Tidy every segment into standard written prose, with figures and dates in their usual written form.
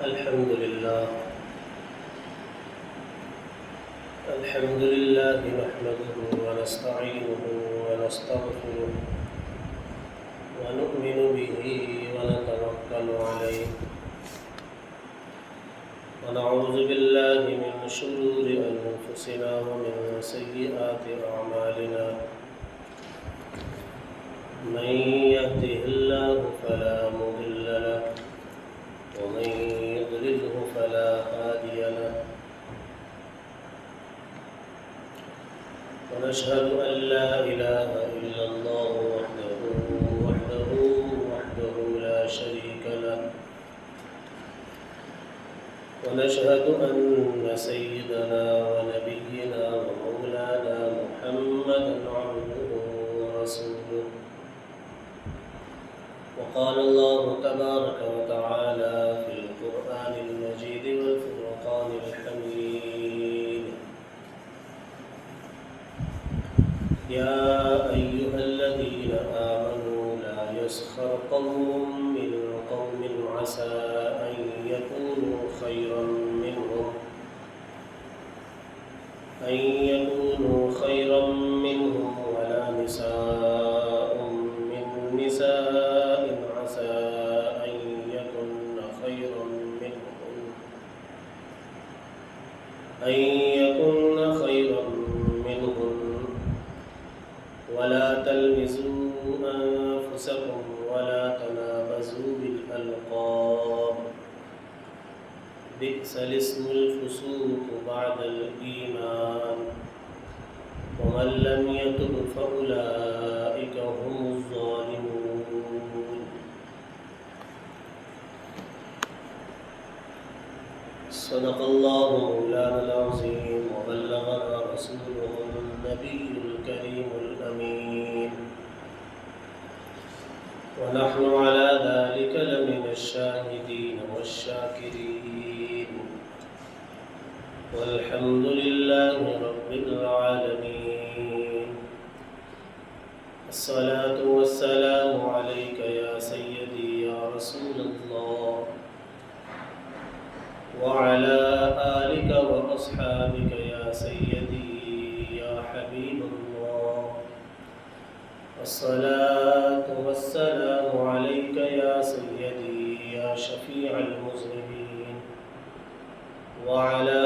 الحمد لله الحمد لله نحمده ونستعينه ونستغفره ونؤمن به ونتوكل عليه ونعوذ بالله من شرور أنفسنا ومن سيئات أعمالنا من يهده الله فلا مضل له ومن يضلله فلا هادي له ونشهد أن لا إله إلا الله وحده لا شريك له ونشهد أن سيدنا ونبينا ومولانا محمدا عبده ورسوله وقال الله تبارك وتعالى في القرآن المجيد والفرقان الحميد يا أيها الذين آمنوا لا يسخر قوم من قوم عسى أن يكونوا خيرا منهم ولا نساء من نساء عسى أن يكن خيرا منهم ولا تلمزوا أنفسكم ولا تنابزوا بالألقاب بئس الاسم الفسوق بعد الإيمان ومن لم يتب فأولئك هم الظالمون صدق الله مولانا العظيم وبلغنا رسوله النبي الكريم الأمين ونحن على ذلك لمن الشاهدين والشاكرين والحمد لله رب العالمين الصلاة والسلام عليك يا سيدي يا رسول الله وعلى آلك وأصحابك يا سيدي يا حبيب الله الصلاة والسلام عليك يا سيدي يا شفيع المذنبين وعلى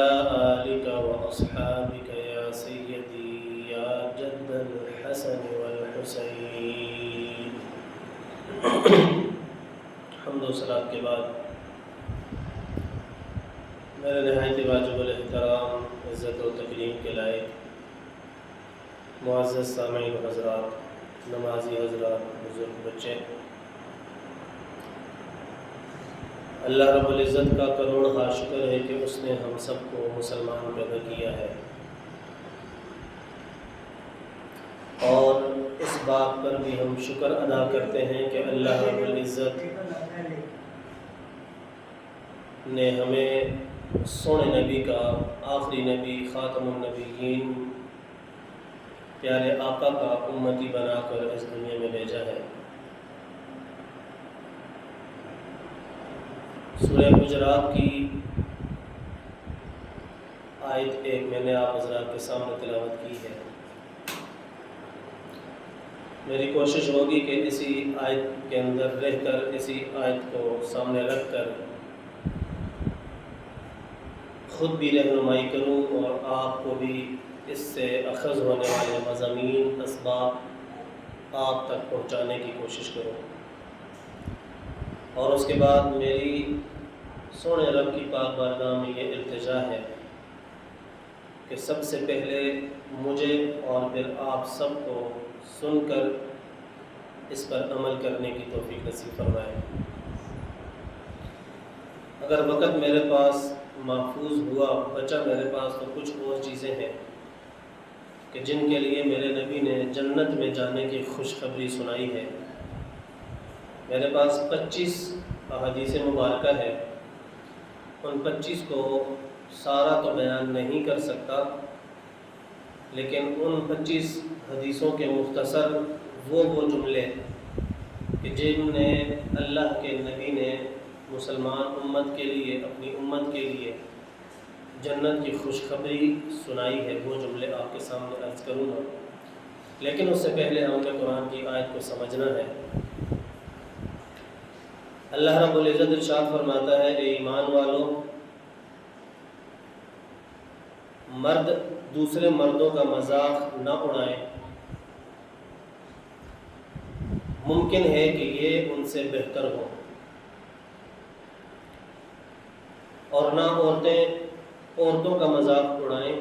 آلك وأصحابك يا سيدي يا جد الحسن والحسين حمد و صلاة کے بعد میرے نہایت واجب الاحترام عزت و تکریم کے لائق معزز سامعین حضرات، نمازی حضرات، بزرگ بچے، اللہ رب العزت کا کروڑ شکر ہے کہ اس نے ہم سب کو مسلمان پیدا کیا ہے، اور اس بات پر بھی ہم شکر ادا کرتے ہیں کہ اللہ رب العزت نے ہمیں سونے نبی کا، آخری نبی، خاتم النبیین، پیارے آقا کا امتی بنا کر اس دنیا میں بھیجا ہے۔ سورہ حجرات کی آیت ایک میں نے آپ حضرات کے سامنے تلاوت کی ہے۔ میری کوشش ہوگی کہ اسی آیت کے اندر رہ کر، اسی آیت کو سامنے رکھ کر خود بھی رہنمائی کروں اور آپ کو بھی اس سے اخذ ہونے والے مضامین، اسباب آپ تک پہنچانے کی کوشش کروں، اور اس کے بعد میری سونے رب کی پاک بارگاہ میں یہ التجا ہے کہ سب سے پہلے مجھے اور پھر آپ سب کو سن کر اس پر عمل کرنے کی توفیق نصیب فرمائے۔ اگر وقت میرے پاس محفوظ ہوا، بچا میرے پاس، تو کچھ اور چیزیں ہیں کہ جن کے لیے میرے نبی نے جنت میں جانے کی خوشخبری سنائی ہے۔ میرے پاس 25 احادیث مبارکہ ہے، ان 25 کو سارا تو بیان نہیں کر سکتا، لیکن ان 25 حدیثوں کے مختصر وہ جملے کہ جن نے اللہ کے نبی نے مسلمان امت کے لیے، اپنی امت کے لیے جنت کی خوشخبری سنائی ہے، وہ جملے آپ کے سامنے عرض کروں گا، لیکن اس سے پہلے ہم نے قرآن کی آیت کو سمجھنا ہے۔ اللہ رب العزت ارشاد فرماتا ہے، اے ایمان والو، مرد دوسرے مردوں کا مذاق نہ اڑائیں، ممکن ہے کہ یہ ان سے بہتر ہو، اور نہ عورتیں عورتوں کا مذاق اڑائیں،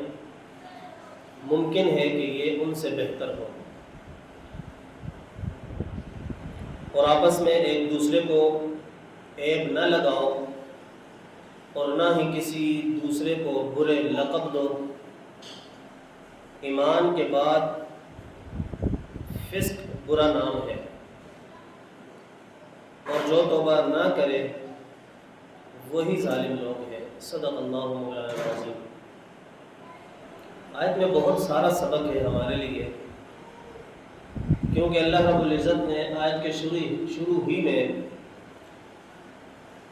ممکن ہے کہ یہ ان سے بہتر ہو، اور آپس میں ایک دوسرے کو عیب نہ لگاؤ، اور نہ ہی کسی دوسرے کو برے لقب دو، ایمان کے بعد فسق برا نام ہے، اور جو توبہ نہ کرے وہی ظالم لوگ ہیں۔ صدق اللہ مولانا العظیم۔ آیت میں بہت سارا سبق ہے ہمارے لیے، کیونکہ اللہ رب العزت نے آیت کے شروع ہی میں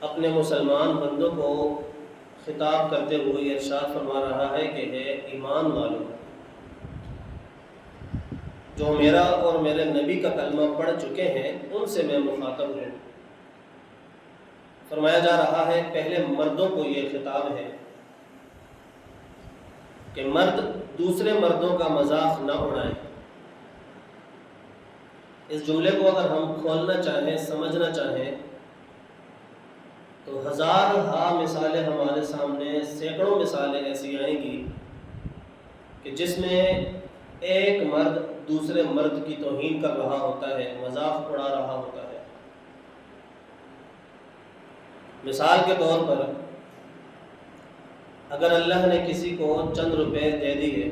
اپنے مسلمان بندوں کو خطاب کرتے ہوئے ارشاد فرما رہا ہے کہ اے ایمان والو، جو میرا اور میرے نبی کا کلمہ پڑھ چکے ہیں ان سے میں مخاطب ہوں۔ فرمایا جا رہا ہے پہلے مردوں کو یہ خطاب ہے کہ مرد دوسرے مردوں کا مذاق نہ اڑائیں۔ اس جملے کو اگر ہم کھولنا چاہیں، سمجھنا چاہیں، تو ہزار ہا مثالیں ہمارے سامنے، سینکڑوں مثالیں ایسی آئیں گی کہ جس میں ایک مرد دوسرے مرد کی توہین کر رہا ہوتا ہے، مذاق اڑا رہا ہوتا ہے۔ مثال کے طور پر اگر اللہ نے کسی کو چند روپے دے دیے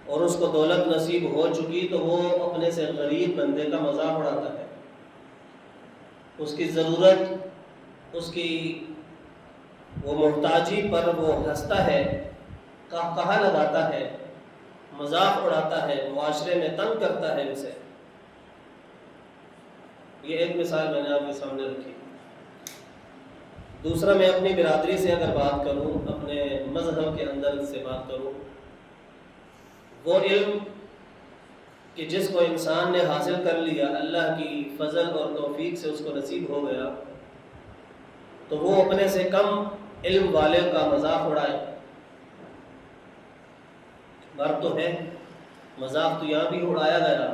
اور اس کو دولت نصیب ہو چکی، تو وہ اپنے سے غریب بندے کا مذاق اڑاتا ہے، اس کی ضرورت، اس کی وہ محتاجی پر وہ ہنستا ہے، کہا لگاتا ہے، مذاق اڑاتا ہے، معاشرے میں تنگ کرتا ہے اسے۔ یہ ایک مثال میں نے آپ کے سامنے رکھی۔ دوسرا، میں اپنی برادری سے اگر بات کروں، اپنے مذہب کے اندر سے بات کروں، وہ علم کہ جس کو انسان نے حاصل کر لیا، اللہ کی فضل اور توفیق سے اس کو نصیب ہو گیا، تو وہ اپنے سے کم علم والے کا مذاق اڑائے۔ بات تو ہے، مذاق تو یہاں بھی اڑایا گیا۔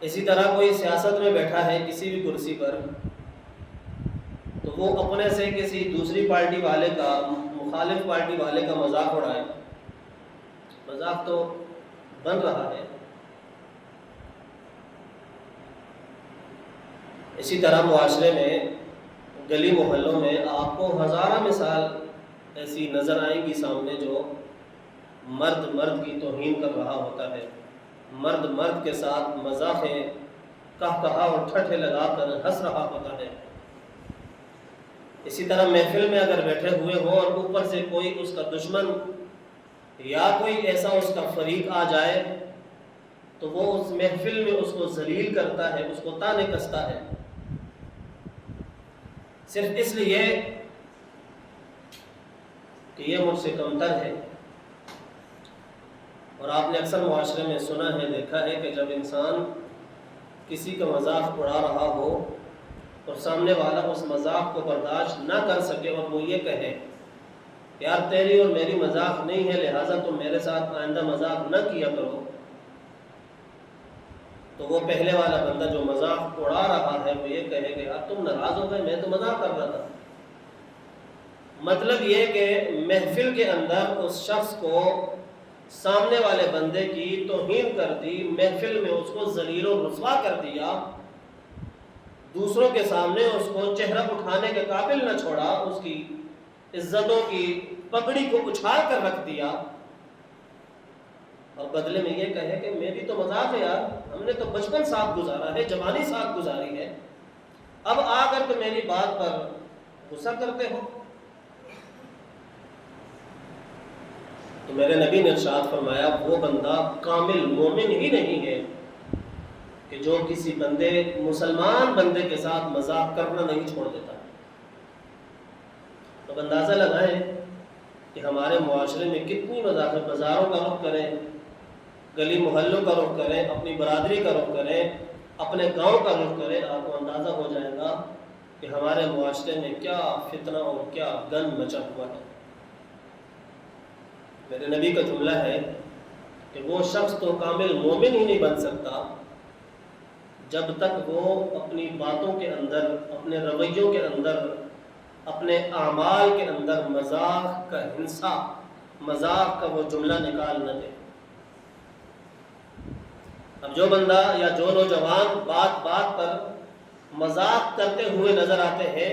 اسی طرح کوئی سیاست میں بیٹھا ہے کسی بھی کرسی پر، تو وہ اپنے سے کسی دوسری پارٹی والے کا، مخالف پارٹی والے کا مذاق اڑائے۔ مذاق تو بن رہا ہے۔ اسی طرح معاشرے میں، گلی محلوں میں آپ کو ہزارہ مثال ایسی نظر آئیں گی سامنے، جو مرد مرد کی توہین کر رہا ہوتا ہے، مرد مرد کے ساتھ مذاقیں، کہا اور ٹھٹھے لگا کر ہنس رہا ہوتا ہے۔ اسی طرح محفل میں اگر بیٹھے ہوئے ہوں اور اوپر سے کوئی اس کا دشمن یا کوئی ایسا اس کا فریق آ جائے، تو وہ اس محفل میں اس کو ذلیل کرتا ہے، اس کو تانے کستا ہے، صرف اس لیے کہ یہ مجھ سے کمتر ہے۔ اور آپ نے اکثر معاشرے میں سنا ہے، دیکھا ہے کہ جب انسان کسی کا مذاق اڑا رہا ہو اور سامنے والا اس مذاق کو برداشت نہ کر سکے اور وہ یہ کہے کہ یار تیری اور میری مذاق نہیں ہے، لہٰذا تم میرے ساتھ آئندہ مذاق نہ کیا کرو، تو وہ پہلے والا بندہ جو مذاق اڑا رہا ہے وہ یہ کہے کہ یار تم ناراض ہو گئے، میں تو مذاق کر رہا تھا۔ مطلب یہ کہ محفل کے اندر اس شخص کو سامنے والے بندے کی توہین کر دی، محفل میں اس کو ذلیل و رسوا کر دیا، دوسروں کے سامنے اس کو چہرہ اٹھانے کے قابل نہ چھوڑا، اس کی عزتوں کی پگڑی کو اچھال کر رکھ دیا، اور بدلے میں یہ کہے کہ میری تو مذاق ہے یار، ہم نے تو بچپن ساتھ گزارا ہے، جوانی ساتھ گزاری ہے، اب آ کر کے میری بات پر غصہ کرتے ہو۔ تو میرے نبی نے ارشاد فرمایا وہ بندہ کامل مومن ہی نہیں ہے کہ جو کسی بندے مسلمان بندے کے ساتھ مذاق کرنا نہیں چھوڑ دیتا۔ تو اندازہ لگائیں کہ ہمارے معاشرے میں کتنی مذاق، بازاروں کا رخ کریں، گلی محلوں کا رخ کریں، اپنی برادری کا رخ کریں، اپنے گاؤں کا رخ کریں، آپ کو اندازہ ہو جائے گا کہ ہمارے معاشرے میں کیا فتنہ اور کیا گند مچا ہوا ہے۔ میرے نبی کا جملہ ہے کہ وہ شخص تو کامل مومن ہی نہیں بن سکتا جب تک وہ اپنی باتوں کے اندر، اپنے رویوں کے اندر، اپنے اعمال کے اندر مذاق کا ہنسا، مذاق کا وہ جملہ نکال نہ دے۔ اب جو بندہ یا جو نوجوان بات بات پر مذاق کرتے ہوئے نظر آتے ہیں،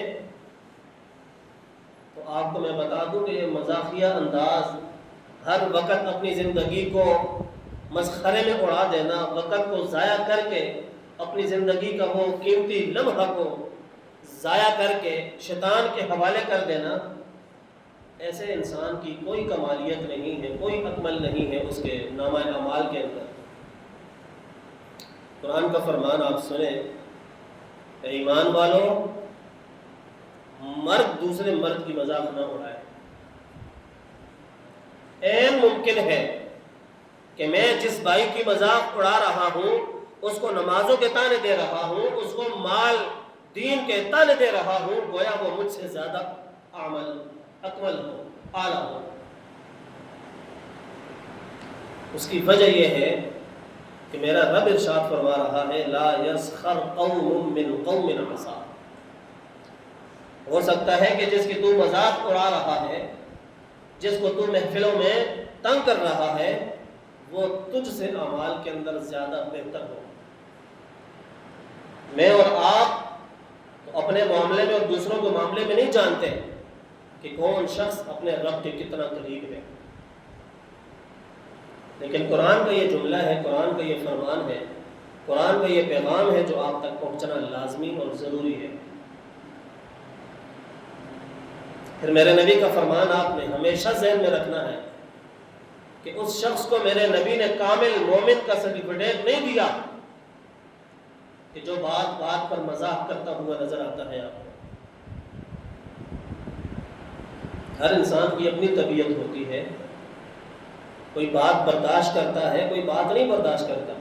تو آپ کو میں بتا دوں کہ یہ مذاقیہ انداز، ہر وقت اپنی زندگی کو مسخرے میں اڑا دینا، وقت کو ضائع کر کے اپنی زندگی کا وہ قیمتی لمحہ کو ضائع کر کے شیطان کے حوالے کر دینا، ایسے انسان کی کوئی کمالیت نہیں ہے، کوئی اکمل نہیں ہے اس کے نامہ اعمال کے اندر۔ قرآن کا فرمان آپ سنیں، اے ایمان والو، مرد دوسرے مرد کی مذاق نہ اڑائے۔ این ممکن ہے کہ میں جس بھائی کی مذاق اڑا رہا ہوں، اس کو نمازوں کے تانے دے رہا ہوں، اس کو مال دین کے تانے دے رہا ہوں، گویا وہ مجھ سے زیادہ عمل اکمل ہو، اعلیٰ ہو۔ اس کی وجہ یہ ہے کہ میرا رب ارشاد فرما رہا ہے، لا یسخر قوم من قوم عسیٰ۔ ہو سکتا ہے کہ جس کی تو مذاق اڑا رہا ہے، جس کو تو محفلوں میں تنگ کر رہا ہے، وہ تجھ سے اعمال کے اندر زیادہ بہتر ہو۔ میں اور آپ تو اپنے معاملے میں اور دوسروں کے معاملے میں نہیں جانتے کہ کون شخص اپنے رب کے کتنا قریب ہے، لیکن قرآن کا یہ جملہ ہے، قرآن کا یہ فرمان ہے، قرآن کا یہ پیغام ہے جو آپ تک پہنچنا لازمی اور ضروری ہے۔ پھر میرے نبی کا فرمان آپ نے ہمیشہ ذہن میں رکھنا ہے کہ اس شخص کو میرے نبی نے کامل مومن کا سرٹیفکیٹ نہیں دیا کہ جو بات بات پر مذاق کرتا ہوا نظر آتا ہے۔ آپ کو ہر انسان کی اپنی طبیعت ہوتی ہے، کوئی بات برداشت کرتا ہے، کوئی بات نہیں برداشت کرتا،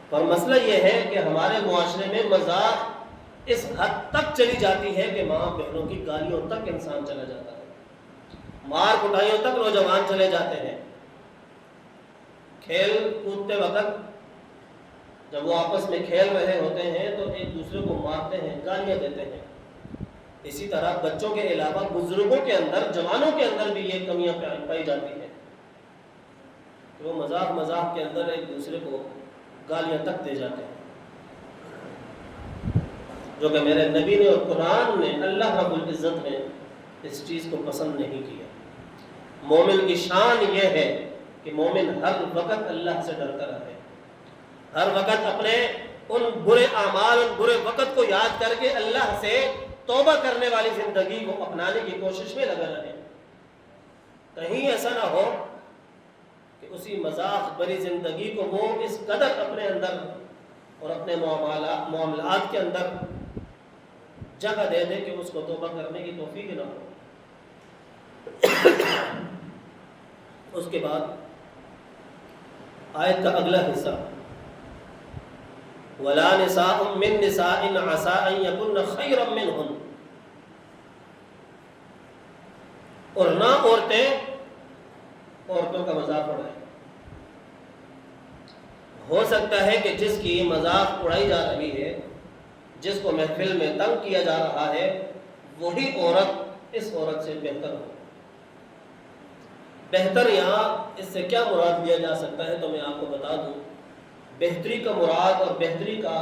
پر مسئلہ یہ ہے کہ ہمارے معاشرے میں مذاق اس حد تک چلی جاتی ہے کہ ماں بہنوں کی گالیوں تک انسان چلا جاتا ہے، مار کٹائیوں تک نوجوان چلے جاتے ہیں۔ کھیل کودتے وقت جب وہ آپس میں کھیل رہے ہوتے ہیں تو ایک دوسرے کو مارتے ہیں، گالیاں دیتے ہیں۔ اسی طرح بچوں کے علاوہ بزرگوں کے اندر، جوانوں کے اندر بھی یہ کمیاں پائی جاتی ہیں کہ وہ مذاق کے اندر ایک دوسرے کو گالیاں تک دے جاتے ہیں، جو کہ میرے نبی نے اور قرآن نے، اللہ رب العزت نے اس چیز کو پسند نہیں کیا۔ مومن کی شان یہ ہے کہ مومن ہر وقت اللہ سے ڈرتا رہے، ہر وقت اپنے ان برے اعمال، ان برے وقت کو یاد کر کے اللہ سے توبہ کرنے والی زندگی کو اپنانے کی کوشش میں لگا رہے۔ کہیں ایسا نہ ہو کہ اسی مذاق بری زندگی کو وہ اس قدر اپنے اندر اور اپنے معاملات کے اندر جگہ دے دے کہ اس کو توبہ کرنے کی توفیق نہ ہو۔ اس کے بعد آیت کا اگلا حصہ، وَلَا نِسَاءٌ مِّن نِسَاءٍ عَسَىٰ أَن يَكُنَّ خَيْرًا مِّنْهُنَّ، اور نہ عورتیں عورتوں کا مذاق اڑائیں۔ ہو سکتا ہے کہ جس کی مذاق اڑائی جا رہی ہے، جس کو محفل میں تنگ کیا جا رہا ہے، وہی عورت اس عورت سے بہتر ہو۔ بہتر یہاں اس سے کیا مراد لیا جا سکتا ہے تو میں آپ کو بتا دوں، بہتری کا مراد اور بہتری کا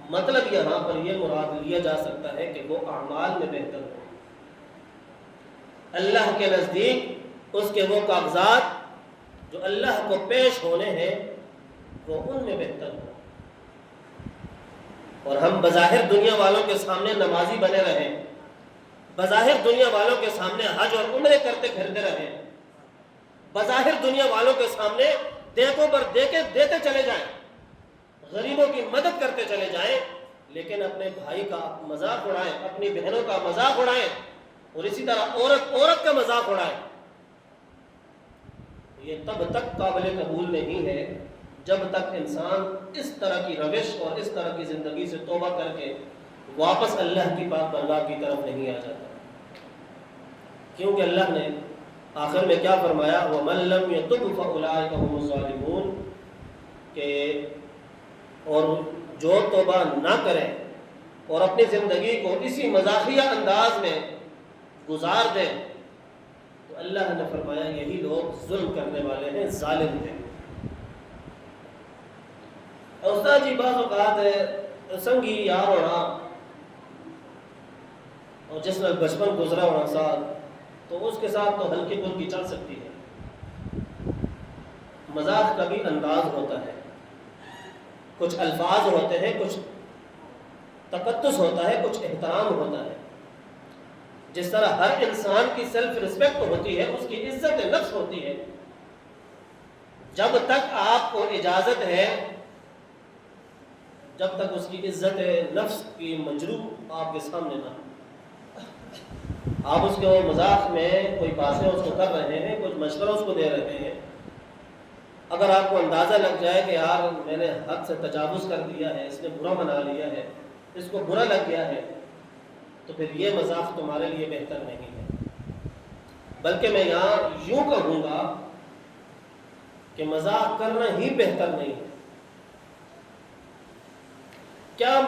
مطلب یہاں پر یہ مراد لیا جا سکتا ہے کہ وہ اعمال میں بہتر ہو، اللہ کے نزدیک اس کے وہ کاغذات جو اللہ کو پیش ہونے ہیں وہ ان میں بہتر ہو۔ اور ہم بظاہر دنیا والوں کے سامنے نمازی بنے رہیں، بظاہر دنیا والوں کے سامنے حج اور عمرے کرتے پھرتے رہیں، بظاہر دنیا والوں کے سامنے دیکھوں پر دیتے چلے جائیں، غریبوں کی مدد کرتے چلے جائیں، لیکن اپنے بھائی کا مذاق اڑائیں، اپنی بہنوں کا مذاق اڑائیں، اور اسی طرح عورت کا مذاق اڑائیں، یہ تب تک قابل قبول نہیں ہے جب تک انسان اس طرح کی روش اور اس طرح کی زندگی سے توبہ کر کے واپس اللہ کی پاک بارگاہ کی طرف نہیں آ جاتا. کیونکہ اللہ نے آخر میں کیا فرمایا؟ وَمَن لَّمْ يَتُبْ فَأُولَٰئِكَ هُمُ الظَّالِمُونَ، کہ اور جو توبہ نہ کریں اور اپنی زندگی کو اسی مزاحیہ انداز میں گزار دیں تو اللہ نے فرمایا یہی لوگ ظلم کرنے والے ہیں، ظالم ہیں. استاد جی بعض اوقات سنگی یار ہونا اور جس میں بچپن گزرا ہونا ساتھ، تو اس کے ساتھ تو ہلکی پھلکی چل سکتی ہے. مزاح کا بھی انداز ہوتا ہے، کچھ الفاظ ہوتے ہیں، کچھ تقدس ہوتا ہے، کچھ احترام ہوتا ہے. جس طرح ہر انسان کی سیلف ریسپیکٹ ہوتی ہے، اس کی عزت نفس ہوتی ہے، جب تک آپ کو اجازت ہے، جب تک اس کی عزت نفس کی مجروح آپ کے سامنے نہ ہو. آپ اس کے مذاق میں کوئی باتیں اس کو کر رہے ہیں، کچھ مشورہ اس کو دے رہے ہیں، اگر آپ کو اندازہ لگ جائے کہ یار میں نے حد سے تجاوز کر دیا ہے، اس نے برا منا لیا ہے، اس کو برا لگ گیا ہے، تو پھر یہ مذاق تمہارے لیے بہتر نہیں ہے. بلکہ میں یہاں یوں کہوں گا کہ مذاق کرنا ہی بہتر نہیں ہے. کیا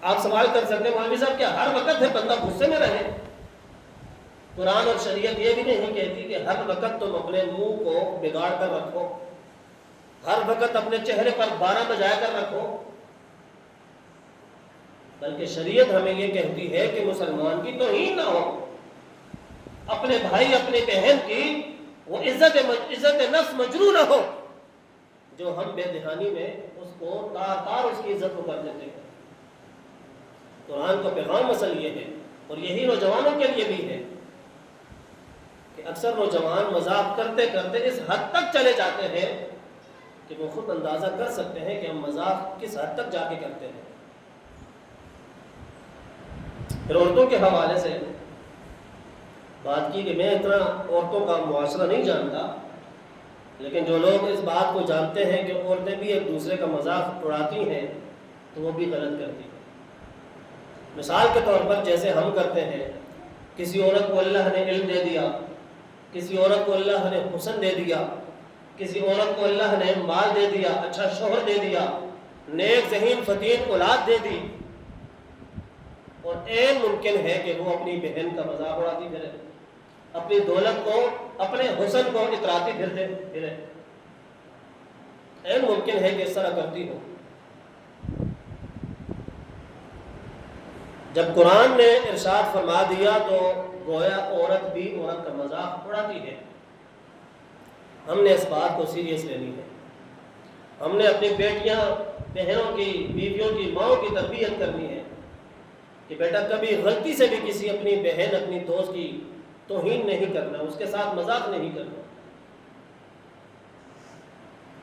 آپ سوال کر سکتے ہیں مولوی صاحب کیا ہر وقت ہے بندہ غصے میں رہے؟ قرآن اور شریعت یہ بھی نہیں کہتی کہ ہر وقت تم اپنے منہ کو بگاڑ کر رکھو، ہر وقت اپنے چہرے پر بارہ بجا کر رکھو. بلکہ شریعت ہمیں یہ کہتی ہے کہ مسلمان کی توہین نہ ہو، اپنے بھائی اپنی بہن کی وہ عزت نفس مجروح نہ ہو جو ہم بے دہانی میں اس کو تار اس کی عزت کو کر دیتے ہیں. قرآن کا پیغام اصل یہ ہے، اور یہی نوجوانوں کے لیے بھی ہے کہ اکثر نوجوان مذاق کرتے کرتے اس حد تک چلے جاتے ہیں کہ وہ خود اندازہ کر سکتے ہیں کہ ہم مذاق کس حد تک جا کے کرتے ہیں. پھر عورتوں کے حوالے سے بات کی کہ میں اتنا عورتوں کا معاشرہ نہیں جانتا، لیکن جو لوگ اس بات کو جانتے ہیں کہ عورتیں بھی ایک دوسرے کا مذاق اڑاتی ہیں تو وہ بھی غلط کرتی ہیں. مثال کے طور پر جیسے ہم کرتے ہیں، کسی عورت کو اللہ نے علم دے دیا، کسی عورت کو اللہ نے حسن دے دیا، کسی عورت کو اللہ نے مال دے دیا، اچھا شوہر دے دیا، نیک ذہین فتین اولاد دے دی، اور عین ممکن ہے کہ وہ اپنی بہن کا مذاق اڑاتی پھرے، اپنی دولت کو، اپنے حسن کو اتراتی پھرے. عین ممکن ہے کہ اس طرح کرتی ہو. جب قرآن نے ارشاد فرما دیا تو گویا عورت بھی عورت کا مذاق اڑاتی ہے. ہم نے اس بات کو سیریس لینی ہے. ہم نے اپنی بیٹیاں، بہنوں کی، بیویوں کی، ماؤں کی تربیت کرنی ہے کہ بیٹا کبھی غلطی سے بھی کسی اپنی بہن، اپنی دوست کی توہین نہیں کرنا، اس کے ساتھ مذاق نہیں کرنا.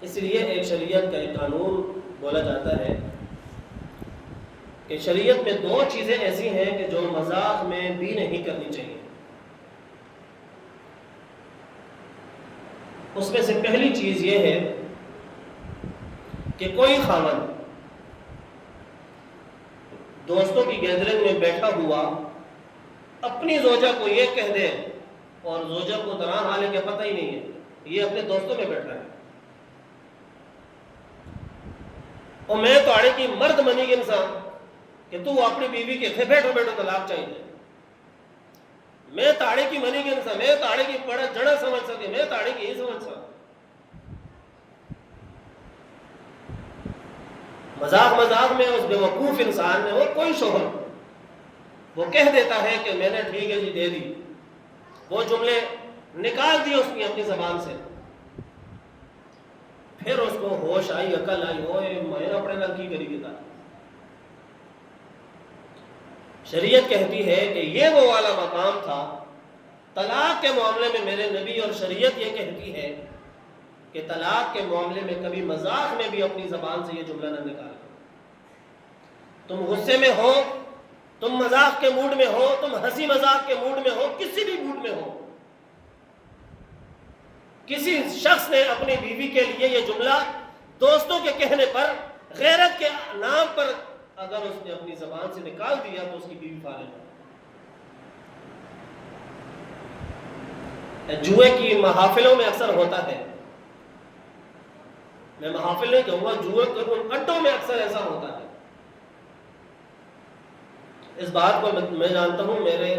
اس لیے ایک شریعت کا ایک قانون بولا جاتا ہے کہ شریعت میں دو چیزیں ایسی ہیں کہ جو مذاق میں بھی نہیں کرنی چاہیے. اس میں سے پہلی چیز یہ ہے کہ کوئی خاوند دوستوں کی گیدرنگ میں بیٹھا ہوا اپنی زوجہ کو یہ کہہ دے، اور زوجہ کو دران حالے کے پتہ ہی نہیں ہے، یہ اپنے دوستوں میں بیٹھا ہے، اور میں تاڑے کی مرد منی کے انسان کہ تو اپنی بیوی کے بیٹھو طلاق چاہیے، میں تاڑے کی منی کے انسان، میں تاڑے کی بڑا جڑا سمجھ سکے، میں تاڑے کی ہی سمجھ سکا. مذاق میں اس بیوقوف انسان نے، وہ کوئی شوہر وہ کہہ دیتا ہے کہ میں نے ٹھیک ہے جی دے دی، وہ جملے نکال دی اس کی اپنی زبان سے، پھر اس کو ہوش آئی، عقل آئی، ہوئے میں اپنے نال کی کری گا. شریعت کہتی ہے کہ یہ وہ والا مقام تھا. طلاق کے معاملے میں میرے نبی اور شریعت یہ کہتی ہے کہ طلاق کے معاملے میں کبھی مذاق میں بھی اپنی زبان سے یہ جملہ نہ نکالیں. تم غصے میں ہو، تم مذاق کے موڈ میں ہو، تم ہنسی مذاق کے موڈ میں ہو، کسی بھی موڈ میں ہو، کسی شخص نے اپنی بیوی کے لیے یہ جملہ دوستوں کے کہنے پر، غیرت کے نام پر اگر اس نے اپنی زبان سے نکال دیا تو اس کی بیوی فارغ ہے. جوئے کی محافلوں میں اکثر ہوتا ہے، میں محافل نہیں کہوں گا، جوئے کے ان اڈوں میں اکثر ایسا ہوتا ہے. اس بات کو میں جانتا ہوں. میرے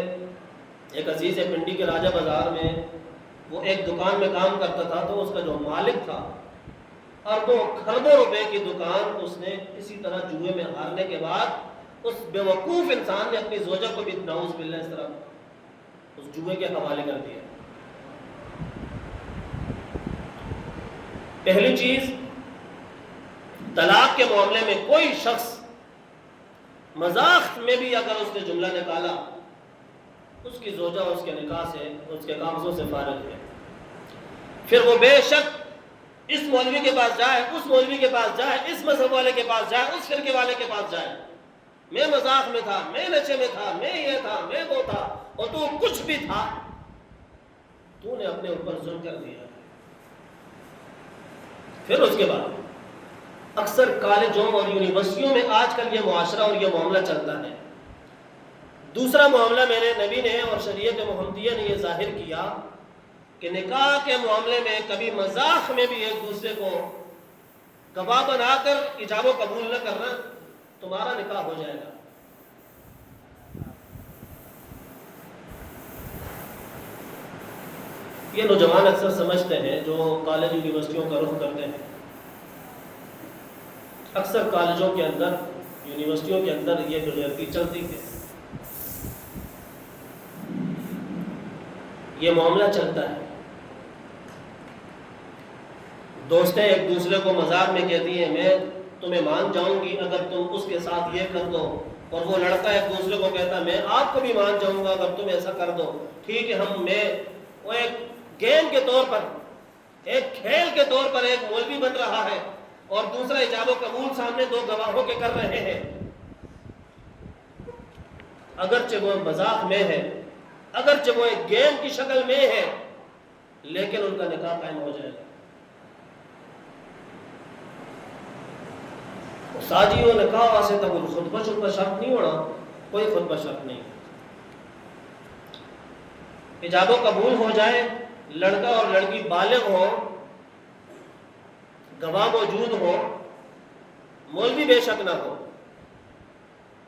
ایک عزیز ہے پنڈی کے راجہ بازار میں، وہ ایک دکان میں کام کرتا تھا، تو اس کا جو مالک تھا اربوں کھربوں روپے کی دکان اس نے اسی طرح جوئے میں ہارنے کے بعد اس بیوقوف انسان نے اپنی زوجہ کو بھی نعوذ باللہ اس طرح اس جوئے کے حوالے کر دیا. پہلی چیز، طلاق کے معاملے میں کوئی شخص مذاق میں بھی اگر اس نے جملہ نکالا، اس کی زوجہ اس کے نکاح سے، اس کے کاغذوں سے فارغ ہے. پھر وہ بے شک اس مولوی کے پاس جائے، اس مولوی کے پاس جائے، اس مذہب والے کے پاس جائے، اس فرقے والے کے پاس جائے، میں مذاق میں تھا، میں نشے میں تھا، میں یہ تھا، میں وہ تھا، اور تو کچھ بھی تھا، تو نے اپنے اوپر ظلم کر دیا. پھر اس کے بعد اکثر کالجوں اور یونیورسٹیوں میں آج کل یہ معاشرہ اور یہ معاملہ چلتا ہے. دوسرا معاملہ میرے نبی نے اور شریعت محمدیہ نے یہ ظاہر کیا کہ نکاح کے معاملے میں کبھی مذاق میں بھی ایک دوسرے کو گواہ بنا کر ایجاب و قبول نہ کرنا، تمہارا نکاح ہو جائے گا. یہ نوجوان اکثر سمجھتے ہیں جو کالج یونیورسٹیوں کا رخ کرتے ہیں. اکثر کالجوں کے اندر، یونیورسٹیوں کے اندر یہ بغیرتی چلتی ہے، یہ معاملہ چلتا ہے. دوستیں ایک دوسرے کو مذاق میں کہتی ہیں میں تمہیں مان جاؤں گی اگر تم اس کے ساتھ یہ کر دو، اور وہ لڑکا ایک دوسرے کو کہتا ہے میں آپ کو بھی مان جاؤں گا اگر تم ایسا کر دو. ٹھیک ہے، وہ ایک گیم کے طور پر، ایک کھیل کے طور پر ایک مولوی بن رہا ہے اور دوسرا ایجاب و قبول سامنے دو گواہوں کے کر رہے ہیں. اگرچہ وہ مذاق میں ہے، اگرچہ وہ ایک گیم کی شکل میں ہے، لیکن ان کا نکاح قائم ہو جائے گا. ساجیوں نکاح واسطے تو خطبہ شطبہ شرط نہیں ہونا، کوئی خطبہ شرط نہیں. ایجاب و قبول ہو جائے، لڑکا اور لڑکی بالغ ہو، گواہ موجود ہو، مولوی بے شک نہ ہو.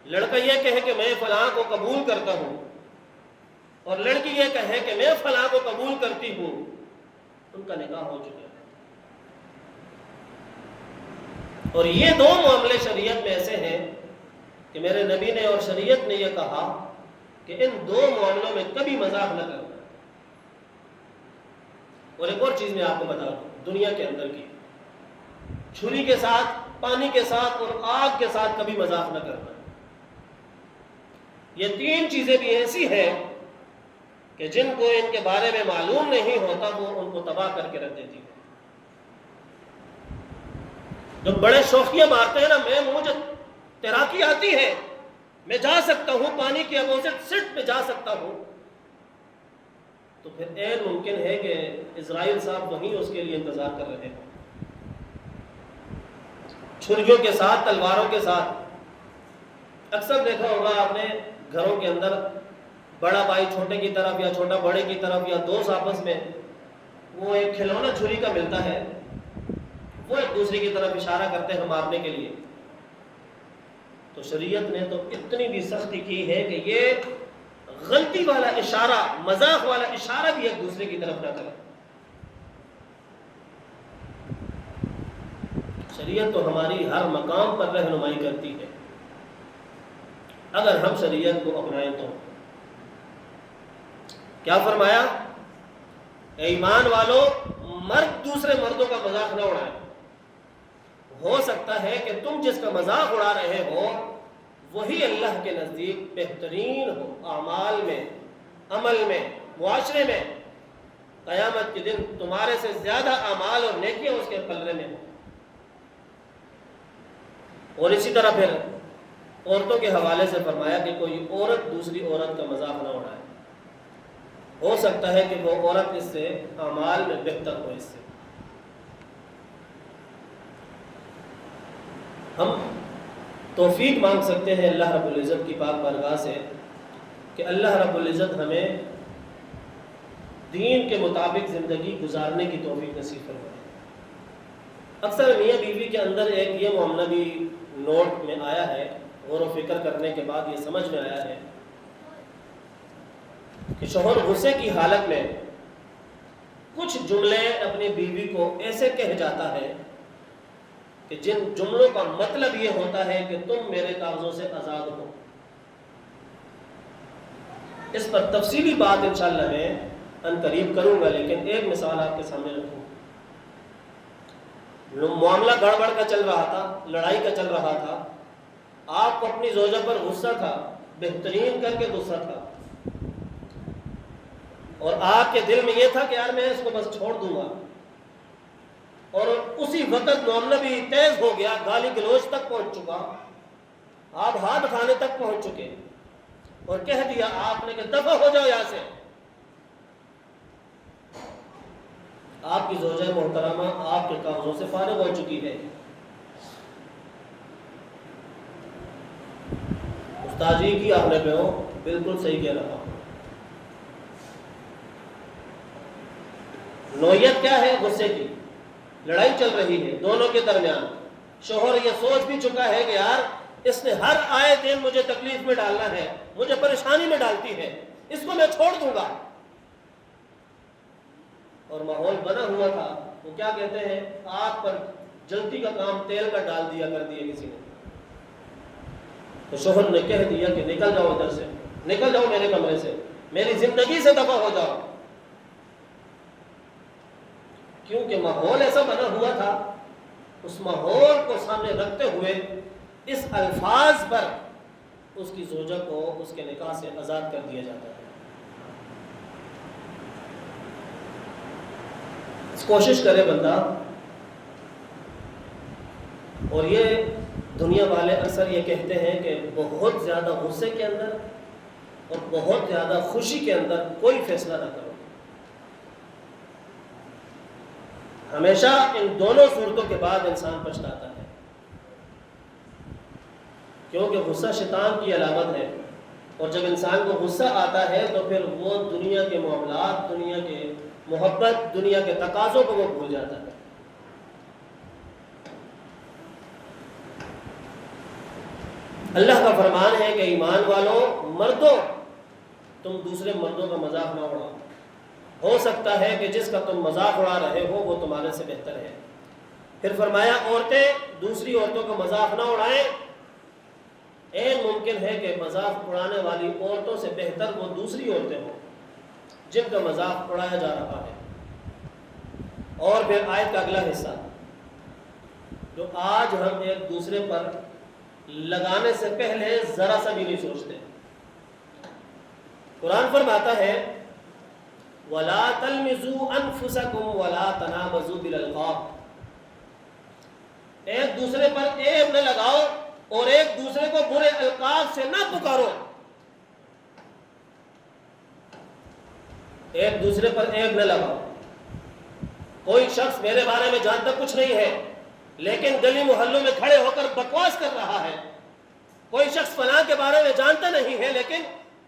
لڑکا یہ کہے کہ میں فلاں کو قبول کرتا ہوں اور لڑکی یہ کہے کہ میں فلاں کو قبول کرتی ہوں، ان کا نکاح ہو چکا ہے. اور یہ دو معاملے شریعت میں ایسے ہیں کہ میرے نبی نے اور شریعت نے یہ کہا کہ ان دو معاملوں میں کبھی مذاق نہ کرنا. اور ایک اور چیز میں آپ کو بتا دوں، دنیا کے اندر کی، چھری کے ساتھ، پانی کے ساتھ اور آگ کے ساتھ کبھی مذاق نہ کرنا. یہ تین چیزیں بھی ایسی ہیں کہ جن کو ان کے بارے میں معلوم نہیں ہوتا وہ ان کو تباہ کر کے رکھ دیتی ہے. جو بڑے شوخیاں مارتے ہیں نا، مجھے تیراکی آتی ہے، میں جا سکتا ہوں، پانی کے اپوزٹ سٹ پہ جا سکتا ہوں، تو پھر اے ممکن ہے کہ اسرائیل صاحب وہیں اس کے لیے انتظار کر رہے ہیں، چھریوں کے ساتھ، تلواروں کے ساتھ. اکثر دیکھا ہوگا آپ نے گھروں کے اندر، بڑا بھائی چھوٹے کی طرف یا چھوٹا بڑے کی طرف، یا دوست آپس میں وہ ایک کھلونا چھری کا ملتا ہے، وہ ایک دوسرے کی طرف اشارہ کرتے ہیں مارنے کے لیے. تو شریعت نے تو اتنی بھی سختی کی ہے کہ یہ غلطی والا اشارہ، مذاق والا اشارہ بھی ایک دوسرے کی طرف نہ کرے. شریعت تو ہماری ہر مقام پر رہنمائی کرتی ہے اگر ہم شریعت کو اپنائیں تو. کیا فرمایا؟ اے ایمان والو، مرد دوسرے مردوں کا مذاق نہ اڑائے. ہو سکتا ہے کہ تم جس کا مذاق اڑا رہے ہو وہی اللہ کے نزدیک بہترین ہو، اعمال میں، عمل میں، معاشرے میں. قیامت کے دن تمہارے سے زیادہ اعمال اور نیکیاں اس کے پلڑے میں ہوں۔ اور اسی طرح پھر عورتوں کے حوالے سے فرمایا کہ کوئی عورت دوسری عورت کا مذاق نہ اڑائے، ہو سکتا ہے کہ وہ عورت اس سے اعمال میں بہتر ہو۔ اس سے ہم توفیق مانگ سکتے ہیں اللہ رب العزت کی پاک بارگاہ سے کہ اللہ رب العزت ہمیں دین کے مطابق زندگی گزارنے کی توفیق نصیب فرمائے۔ اکثر میاں بیوی کے اندر ایک یہ معاملہ بھی نوٹ میں آیا ہے، غور و فکر کرنے کے بعد یہ سمجھ میں آیا ہے کہ شوہر غصے کی حالت میں کچھ جملے اپنی بیوی کو ایسے کہہ جاتا ہے کہ جن جملوں کا مطلب یہ ہوتا ہے کہ تم میرے کاغذوں سے آزاد ہو۔ اس پر تفصیلی بات انشاءاللہ میں ان قریب کروں گا، لیکن ایک مثال آپ کے سامنے رکھوں۔ معاملہ گڑبڑ کا چل رہا تھا، لڑائی کا چل رہا تھا، آپ کو اپنی زوجہ پر غصہ تھا، بہترین کر کے غصہ تھا، اور آپ کے دل میں یہ تھا کہ یار میں اس کو بس چھوڑ دوں گا، اور اسی وقت معاملہ بھی تیز ہو گیا، گالی گلوچ تک پہنچ چکا، آپ ہاتھ اٹھانے تک پہنچ چکے، اور کہہ دیا آپ نے کہ دفع ہو جاؤ یہاں سے۔ آپ کی زوجہ محترمہ آپ کے کاغذوں سے فارغ ہو چکی ہے۔ استاد جی کی آپ نے کہو بالکل صحیح کہہ رہا ہوں۔ نوعیت کیا ہے غصے کی؟ لڑائی چل رہی ہے دونوں کے درمیان، شوہر یہ سوچ بھی چکا ہے کہ یار اس نے ہر آئے دن مجھے تکلیف میں ڈالنا ہے، مجھے پریشانی میں ڈالتی ہے، اس کو میں چھوڑ دوں گا۔ اور ماحول بنا ہوا تھا، وہ کیا کہتے ہیں، آگ پر جلتی کا کام تیل کا ڈال دیا کر دیا کسی نے۔ تو شوہر نے کہہ دیا کہ نکل جاؤ ادھر سے، نکل جاؤ میرے کمرے سے، میری زندگی سے دفع ہو جاؤ۔ کیونکہ ماحول ایسا بنا ہوا تھا، اس ماحول کو سامنے رکھتے ہوئے اس الفاظ پر اس کی زوجہ کو اس کے نکاح سے آزاد کر دیا جاتا ہے۔ کوشش کرے بندہ، اور یہ دنیا والے اکثر یہ کہتے ہیں کہ بہت زیادہ غصے کے اندر اور بہت زیادہ خوشی کے اندر کوئی فیصلہ نہ کرو۔ ہمیشہ ان دونوں صورتوں کے بعد انسان پچھتاتا ہے، کیونکہ غصہ شیطان کی علامت ہے، اور جب انسان کو غصہ آتا ہے تو پھر وہ دنیا کے معاملات، دنیا کے محبت، دنیا کے تقاضوں کو وہ بھول جاتا ہے۔ اللہ کا فرمان ہے کہ ایمان والوں، مردوں، تم دوسرے مردوں کا مذاق نہ اڑاؤ، ہو سکتا ہے کہ جس کا تم مذاق اڑا رہے ہو وہ تمہارے سے بہتر ہے۔ پھر فرمایا عورتیں دوسری عورتوں کا مذاق نہ اڑائیں، این ممکن ہے کہ مذاق اڑانے والی عورتوں سے بہتر وہ دوسری عورتیں ہوں جن کا مذاق اڑایا جا رہا ہے۔ اور پھر آیت کا اگلا حصہ جو آج ہم ایک دوسرے پر لگانے سے پہلے ذرا سا بھی نہیں سوچتے۔ قرآن فرماتا ہے وَلَا تَلْمِزُوا أَنفُسَكُمْ وَلَا تَنَابَزُوا بِالْأَلْقَابِ، ایک دوسرے پر عیب نہ لگاؤ اور ایک دوسرے کو برے القاب سے نہ پکارو۔ ایک دوسرے پر عیب نہ لگاؤ۔ کوئی شخص میرے بارے میں جانتا کچھ نہیں ہے لیکن گلی محلوں میں کھڑے ہو کر بکواس کر رہا ہے، کوئی شخص فلاں کے بارے میں جانتا نہیں ہے لیکن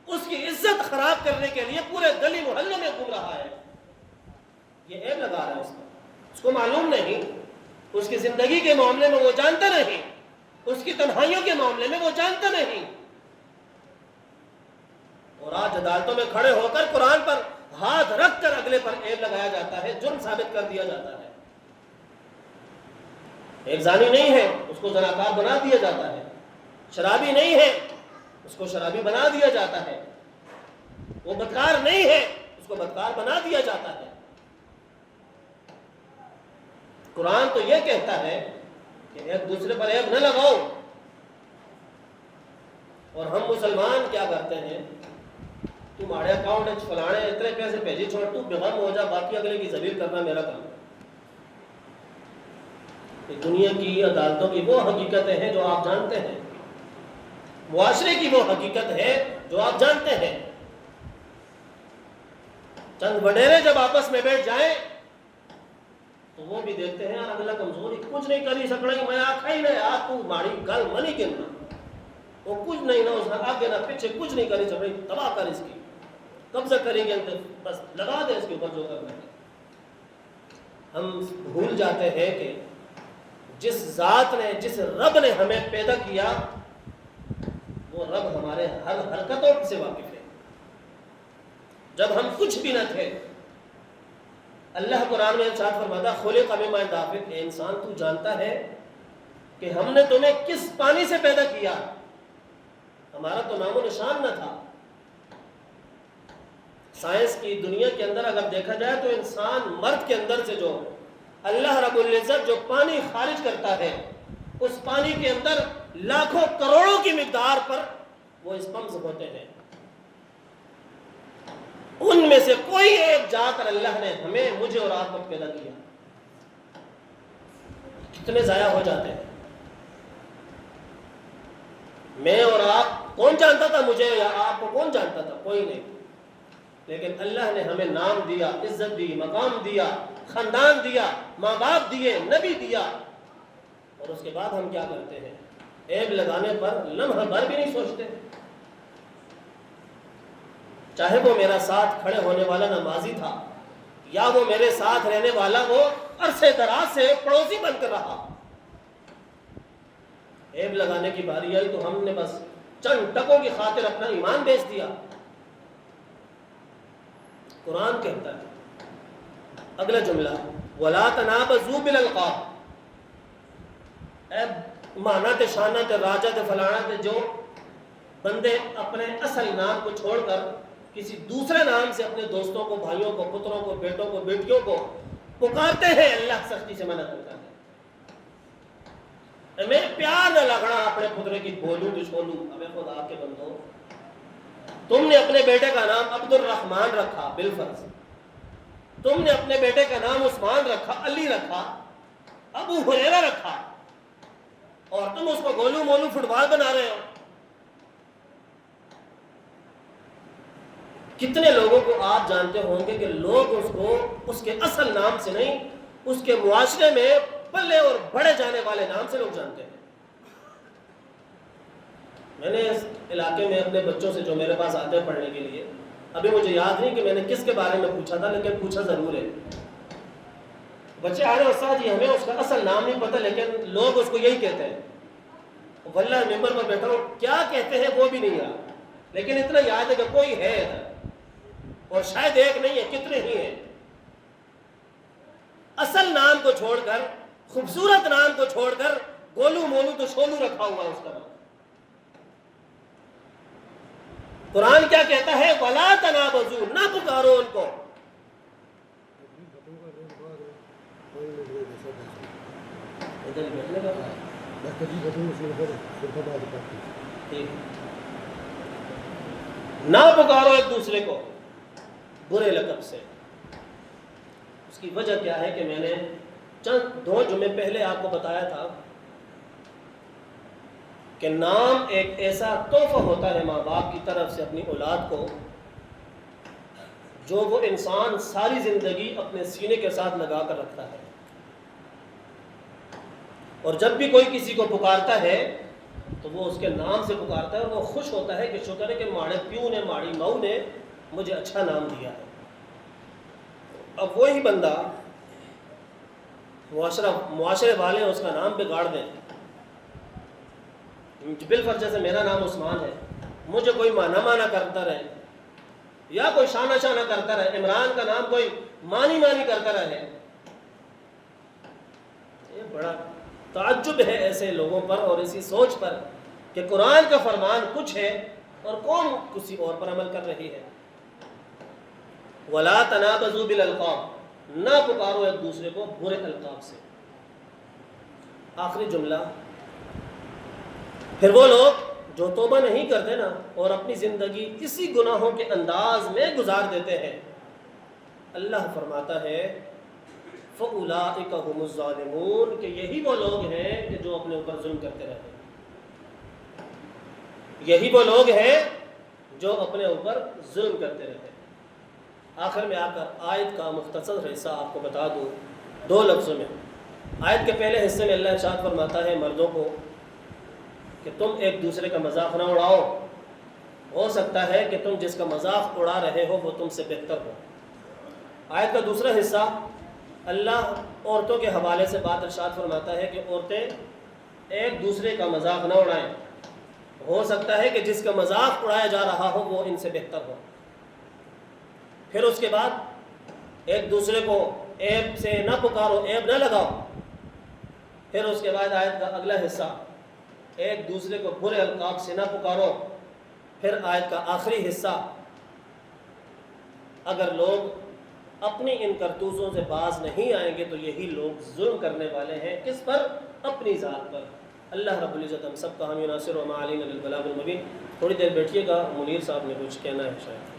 اس کی عزت خراب کرنے کے لیے پورے گلی محلوں میں گھوم رہا ہے، یہ عیب لگا رہا ہے اس کو معلوم نہیں، اس کی زندگی کے معاملے میں وہ جانتا نہیں، اس کی تنہائیوں کے معاملے میں وہ جانتا نہیں، اور آج عدالتوں میں کھڑے ہو کر قرآن پر ہاتھ رکھ کر اگلے پر عیب لگایا جاتا ہے، جرم ثابت کر دیا جاتا ہے۔ ایک زانی نہیں ہے اس کو زناکار بنا دیا جاتا ہے، شرابی نہیں ہے اس کو شرابی بنا دیا جاتا ہے، وہ بدکار نہیں ہے اس کو بدکار بنا دیا جاتا ہے۔ قرآن تو یہ کہتا ہے کہ ایک دوسرے پر عیب نہ لگاؤ، اور ہم مسلمان کیا کرتے ہیں، تو ماڑے اکاؤنٹ فلانے اتنے پیسے بھیجی چھوڑ، تو بغم ہو جا، باقی اگلے کی ذلیل کرنا میرا کام ہے۔ یہ دنیا کی عدالتوں کی وہ حقیقتیں ہیں جو آپ جانتے ہیں، معاشرے کی وہ حقیقت ہے جو آپ جانتے ہیں۔ چند وڈیرے جب آپس میں بیٹھ جائیں تو وہ بھی دیکھتے ہیں یار اگلا کمزور ہی کچھ نہیں کری سکنا، میں آخا ہی نہیں آ تو ماڑی گل منی گننا، وہ کچھ نہیں نہ اس نے آگے نہ پیچھے کچھ نہیں کری سکنا، تباہ کر اس کی، قبضہ کریں گے بس لگا دے اس کے اوپر جو کرنا ہے۔ ہم بھول جاتے ہیں کہ جس ذات نے، جس رب نے ہمیں پیدا کیا، وہ رب ہمارے ہر حرکتوں سے واقف ہے۔ جب ہم کچھ بھی نہ تھے، اللہ قرآن میں ارشاد فرماتا خلق من ماء دافق، اے انسان تو جانتا ہے کہ ہم نے تمہیں کس پانی سے پیدا کیا؟ ہمارا تو نام و نشان نہ تھا۔ سائنس کی دنیا کے اندر اگر دیکھا جائے تو انسان مرد کے اندر سے جو اللہ رب العزت جو پانی خارج کرتا ہے، اس پانی کے اندر لاکھوں کروڑوں کی مقدار پر وہ اسپمز ہوتے ہیں، ان میں سے کوئی ایک جا کر اللہ نے ہمیں، مجھے اور آپ کو پیدا کیا، کتنے ضائع ہو جاتے ہیں۔ میں اور آپ، کون جانتا تھا مجھے یا آپ کو؟ کون جانتا تھا؟ کوئی نہیں، لیکن اللہ نے ہمیں نام دیا، عزت دی، مقام دیا، خاندان دیا، ماں باپ دیے، نبی دیا، اور اس کے بعد ہم کیا کرتے ہیں؟ عیب لگانے پر لمحہ بھر بھی نہیں سوچتے، چاہے وہ میرا ساتھ کھڑے ہونے والا نمازی تھا یا وہ میرے ساتھ رہنے والا وہ عرصے دراز سے پڑوسی بن کر رہا، عیب لگانے کی باری آئی تو ہم نے بس چند ٹکوں کی خاطر اپنا ایمان بیچ دیا۔ قرآن کہتا ہے اگلا جملہ وَلَا تَنَابَزُوا بِالْأَلْقَابِ، اے مانا تے شانہ تے راجہ تے فلانا تے جو بندے اپنے اصل نام کو چھوڑ کر کسی دوسرے نام سے اپنے دوستوں کو، بھائیوں کو، پتروں کو، بیٹوں کو، بیٹیوں کو پکارتے ہیں، اللہ سختی سے منع کرتا ہے۔ میں پیار نہ لگنا اپنے پترے کی بولوں تو چھولوں، ہمیں خدا کے بندو، تم نے اپنے بیٹے کا نام عبد الرحمن رکھا بالفرض، تم نے اپنے بیٹے کا نام عثمان رکھا، علی رکھا، ابو ہریرہ رکھا، اور تم اس کو گولو مولو فٹ بال بنا رہے ہو۔ کتنے لوگوں کو آپ جانتے ہوں گے کہ لوگ اس کو اس کے اصل نام سے نہیں، اس کے معاشرے میں پلے اور بڑھے جانے والے نام سے لوگ جانتے ہیں۔ میں نے اس علاقے میں اپنے بچوں سے جو میرے پاس آتے ہیں پڑھنے کے لیے، ابھی مجھے یاد نہیں کہ میں نے کس کے بارے میں پوچھا تھا، لیکن پوچھا ضرور ہے۔ بچے آ رہے ہیں استاد جی ہمیں اس کا اصل نام نہیں پتہ، لیکن لوگ اس کو یہی کہتے ہیں۔ واللہ ممبر پر بیٹھا ہوں، کیا کہتے ہیں وہ بھی نہیں یاد، لیکن اتنا یاد ہے کہ کوئی ہے ادھر، اور شاید ایک نہیں ہے، کتنے ہی ہیں۔ اصل نام کو چھوڑ کر، خوبصورت نام کو چھوڑ کر گولو مولو تو شولو رکھا ہوا ہے اس کا نام۔ قرآن کیا کہتا ہے؟ وَلَا تَنَابَزُوا، نہ پکارو ان کو۔ نہ پکارو ایک دوسرے کو برے لقب سے۔ اس کی وجہ کیا ہے کہ میں نے چند 2 جمعے پہلے آپ کو بتایا تھا کہ نام ایک ایسا تحفہ ہوتا ہے ماں باپ کی طرف سے اپنی اولاد کو، جو وہ انسان ساری زندگی اپنے سینے کے ساتھ لگا کر رکھتا ہے، اور جب بھی کوئی کسی کو پکارتا ہے تو وہ اس کے نام سے پکارتا ہے، اور وہ خوش ہوتا ہے کہ شکر ہے کہ ماڑے پیو نے، ماڑی مئو نے مجھے اچھا نام دیا ہے۔ اب وہی بندہ معاشرے والے اس کا نام بگاڑ دیں، بالفرض جیسے میرا نام عثمان ہے، مجھے کوئی مانا کرتا رہے یا کوئی شانہ کرتا رہے، عمران کا نام کوئی مانی کرتا رہے، یہ بڑا تعجب ہے ایسے لوگوں پر اور اسی سوچ پر کہ قرآن کا فرمان کچھ ہے اور قوم کسی اور پر عمل کر رہی ہے۔ وَلَا تَنَابَزُوا بِالْأَلْقَابِ، نہ پکارو ایک دوسرے کو برے القاب سے۔ آخری جملہ، پھر وہ لوگ جو توبہ نہیں کرتے نا اور اپنی زندگی اسی گناہوں کے انداز میں گزار دیتے ہیں، اللہ فرماتا ہے فَأُولَٰئِكَ هُمُ الظَّالِمُونَ کہ یہی وہ لوگ ہیں کہ جو اپنے اوپر ظلم کرتے رہتے ہیں، یہی وہ لوگ ہیں جو اپنے اوپر ظلم کرتے رہتے ہیں۔ آخر میں آ کر آیت کا مختصر حصہ آپ کو بتا دوں 2 لفظوں میں۔ آیت کے پہلے حصے میں اللہ ارشاد فرماتا ہے مردوں کو کہ تم ایک دوسرے کا مذاق نہ اڑاؤ، ہو سکتا ہے کہ تم جس کا مذاق اڑا رہے ہو وہ تم سے بہتر ہو۔ آیت کا دوسرا حصہ اللہ عورتوں کے حوالے سے بات ارشاد فرماتا ہے کہ عورتیں ایک دوسرے کا مذاق نہ اڑائیں، ہو سکتا ہے کہ جس کا مذاق اڑایا جا رہا ہو وہ ان سے بہتر ہو۔ پھر اس کے بعد ایک دوسرے کو عیب سے نہ پکارو، عیب نہ لگاؤ۔ پھر اس کے بعد آیت کا اگلا حصہ ایک دوسرے کو برے القاب سے نہ پکارو۔ پھر آیت کا آخری حصہ اگر لوگ اپنی ان کرتوتوں سے باز نہیں آئیں گے تو یہی لوگ ظلم کرنے والے ہیں، کس پر؟ اپنی ذات پر۔ اللہ رب العزت ہم سب کا حامی و ناصر و ما علینا الا البلاغ المبین۔ تھوڑی دیر بیٹھیے گا، منیر صاحب نے کچھ کہنا ہے شاید۔